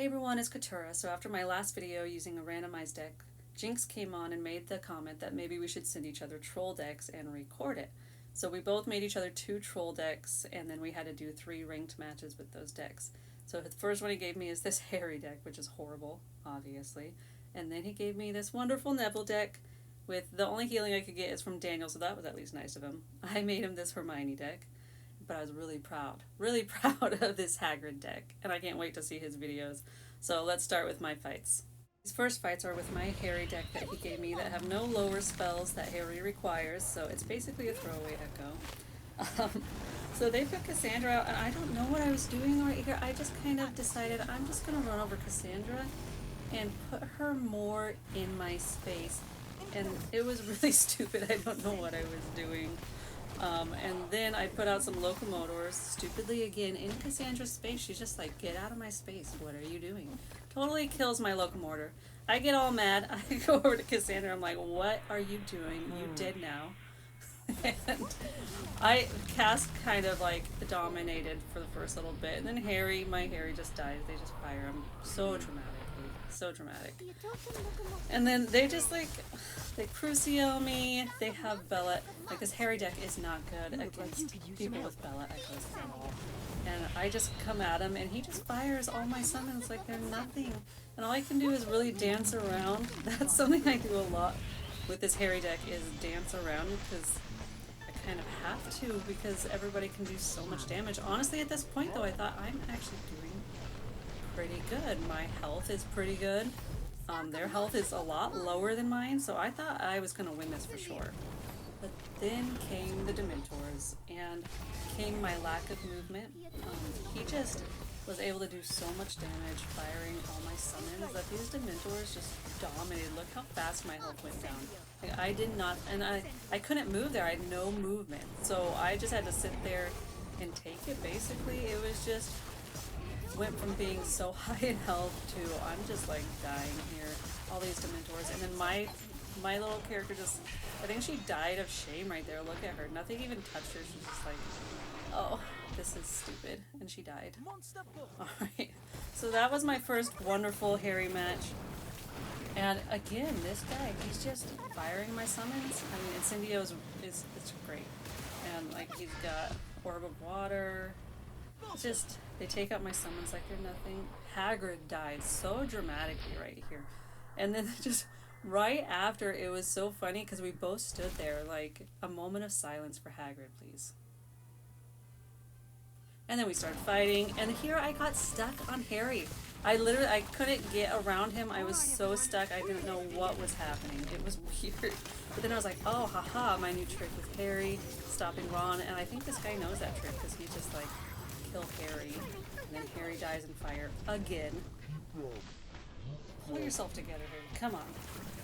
Hey everyone, it's Katura. So after my last video using a randomized deck, Jinx came on and made the comment that maybe we should send each other troll decks and record it. So we both made each other 2 troll decks, and then we had to do 3 ranked matches with those decks. So the first one he gave me is this Harry deck, which is horrible, obviously. And then he gave me this wonderful Neville deck with the only healing I could get is from Daniel, so that was at least nice of him. I made him this Hermione deck. But I was really proud of this Hagrid deck, and I can't wait to see his videos. So let's start with my fights. These first fights are with my Harry deck that he gave me that have no lower spells that Harry requires, so it's basically a throwaway Echo. So they put Cassandra out, and I don't know what I was doing right here. I just kind of decided I'm just going to run over Cassandra and put her more in my space. And it was really stupid. I don't know what I was doing. And then I put out some locomotors, stupidly again, in Cassandra's space. She's just like, get out of my space, what are you doing? Totally kills my locomotor. I get all mad, I go over to Cassandra, I'm like, what are you doing? You dead now. And I cast kind of like dominated for the first little bit, and then my Harry just dies. They just fire him so dramatically, so dramatic. And then they just like, they Crucio me, they have Bella, like this Harry deck is not good against people with Bella Echoes at all. And I just come at him and he just fires all my summons like they're nothing. And all I can do is really dance around. That's something I do a lot with this Harry deck, is dance around, because I kind of have to, because everybody can do so much damage. Honestly, at this point though, I thought I'm actually doing pretty good. My health is pretty good. Their health is a lot lower than mine, so I thought I was going to win this for sure. But then came the Dementors, and came my lack of movement. He just was able to do so much damage firing all my summons that these Dementors just dominated. Look how fast my health went down. Like, I did not, and I couldn't move there. I had no movement, so I just had to sit there and take it. Basically, it was just went from being so high in health to I'm just like dying here. All these Dementors, and then my little character just, I think she died of shame right there. Look at her. Nothing even touched her. She's just like, oh, this is stupid. And she died. Alright. So that was my first wonderful Harry match. And again, this guy, he's just firing my summons. I mean, Incendio's it's great. And like, he's got Orb of Water. Just, they take out my summons like they're nothing. Hagrid died so dramatically right here. And then just right after, it was so funny because we both stood there like, a moment of silence for Hagrid, please. And then we started fighting, and here I got stuck on Harry. I couldn't get around him. I was so stuck, I didn't know what was happening. It was weird. But then I was like, oh, haha, my new trick with Harry, stopping Ron. And I think this guy knows that trick because he just like, kill Harry, and then Harry dies in fire again. Pull yourself together, Harry. Come on.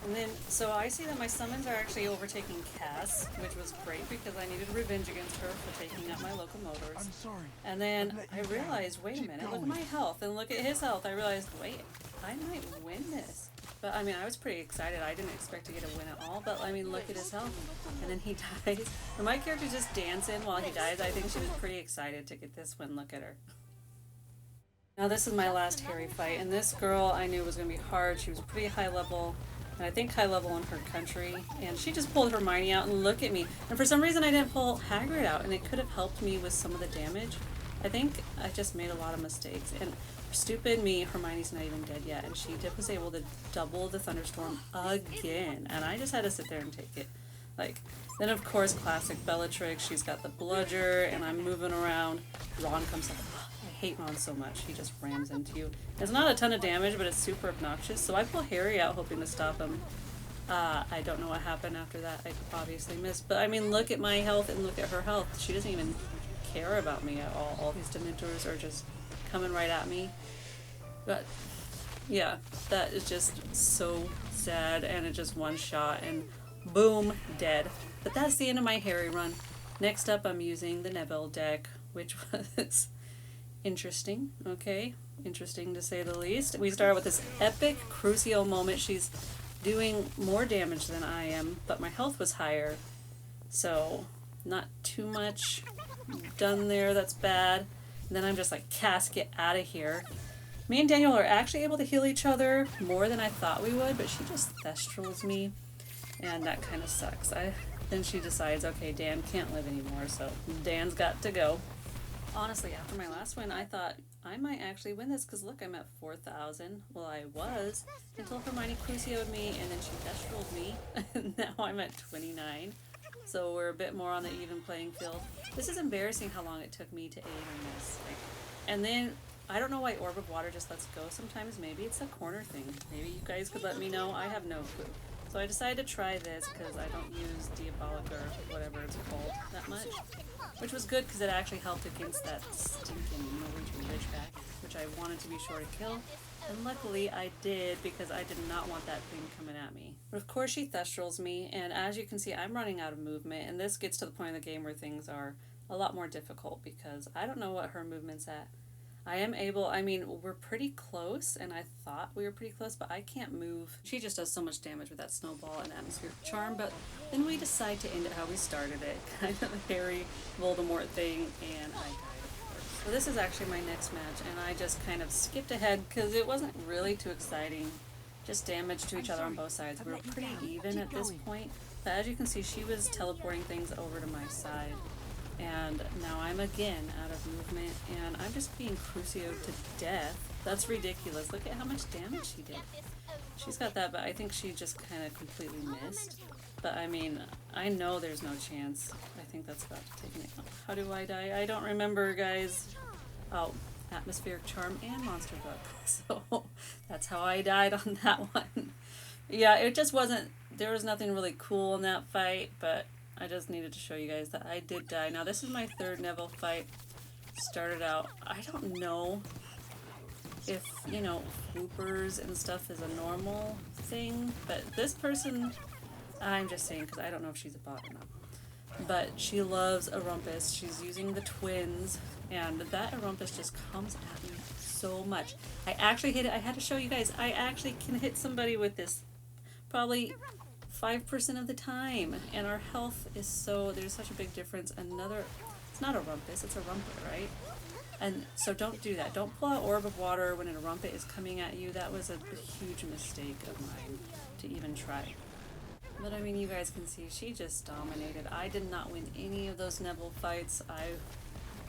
And then, so I see that my summons are actually overtaking Cass, which was great because I needed revenge against her for taking out my locomotors. I'm sorry. And then I realized, wait a minute, look at my health, and look at his health. I realized, wait, I might win this. But I mean, I was pretty excited. I didn't expect to get a win at all, but I mean, look at his health. And then he dies. And my character's just dancing while he dies. I think she was pretty excited to get this win. Look at her. Now this is my last Harry fight, and this girl I knew was going to be hard. She was pretty high level, and I think high level in her country, and she just pulled Hermione out, and look at me. And for some reason I didn't pull Hagrid out, and it could have helped me with some of the damage. I think I just made a lot of mistakes, and stupid me, Hermione's not even dead yet, and she was able to double the thunderstorm again, and I just had to sit there and take it. Like, then of course classic Bellatrix, she's got the bludger, and I'm moving around. Ron comes up. I hate Ron so much, he just rams into you. It's not a ton of damage, but it's super obnoxious, so I pull Harry out hoping to stop him. I don't know what happened after that. I obviously missed, but I mean, look at my health and look at her health. She doesn't even care about me at all. All these Dementors are just coming right at me. But yeah, that is just so sad, and it just one shot and boom, dead. But that's the end of my Harry run. Next up, I'm using the Neville deck, which was interesting, okay? Interesting to say the least. We start with this epic Crucio moment. She's doing more damage than I am, but my health was higher, so not too much done there that's bad. And then I'm just like, Cass, get out of here. Me and Daniel are actually able to heal each other more than I thought we would, but she just thestrals me, and that kind of sucks. Then she decides, okay, Dan can't live anymore, so Dan's got to go. Honestly, after my last win, I thought I might actually win this because look, I'm at 4,000. Well, I was until Hermione Crucio'd me and then she Destraled me, and now I'm at 29. So we're a bit more on the even playing field. This is embarrassing how long it took me to aim on this. And then I don't know why Orb of Water just lets go sometimes. Maybe it's a corner thing. Maybe you guys could let me know. I have no clue. So I decided to try this because I don't use Diabolic or whatever it's called that much. Which was good because it actually helped against that stinking Norwegian Ridgeback, which I wanted to be sure to kill. And luckily I did because I did not want that thing coming at me. But of course she Thestrals me, and as you can see I'm running out of movement, and this gets to the point of the game where things are a lot more difficult because I don't know what her movement's at. We're pretty close, and I thought we were pretty close, but I can't move. She just does so much damage with that snowball and atmospheric charm, but then we decide to end it how we started it. Kind of a Harry Voldemort thing, and I died, of course. So this is actually my next match, and I just kind of skipped ahead because it wasn't really too exciting. Just damage to each other on both sides. We were pretty even at this point, but as you can see, she was teleporting things over to my side. And now I'm again out of movement, and I'm just being Crucio'd to death. That's ridiculous. Look at how much damage she did. She's got that, but I think she just kind of completely missed. But I mean, I know there's no chance. I think that's about to take me. How do I die? I don't remember, guys. Oh, atmospheric charm and monster book. So that's how I died on that one. Yeah, it just wasn't. There was nothing really cool in that fight, but I just needed to show you guys that I did die. Now this is my third Neville fight. Started out, I don't know if, floopers and stuff is a normal thing, but this person, I'm just saying because I don't know if she's a bot or not. But she loves a Rumpus. She's using the twins, and that Rumpus just comes at me so much. I actually hit it. I had to show you guys. I actually can hit somebody with this probably 5% of the time, and our health is there's such a big difference. It's not a Rumpus, it's a Rumpet, right? And so don't do that. Don't pull out Orb of Water when a Rumpet is coming at you. That was a huge mistake of mine to even try. But I mean, you guys can see she just dominated. I did not win any of those Neville fights. I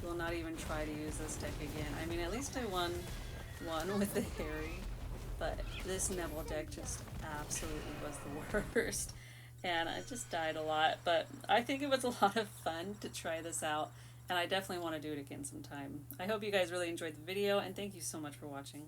will not even try to use this deck again. I mean, at least I won one with the Harry. But this Neville deck just absolutely was the worst. And I just died a lot. But I think it was a lot of fun to try this out. And I definitely want to do it again sometime. I hope you guys really enjoyed the video, and thank you so much for watching.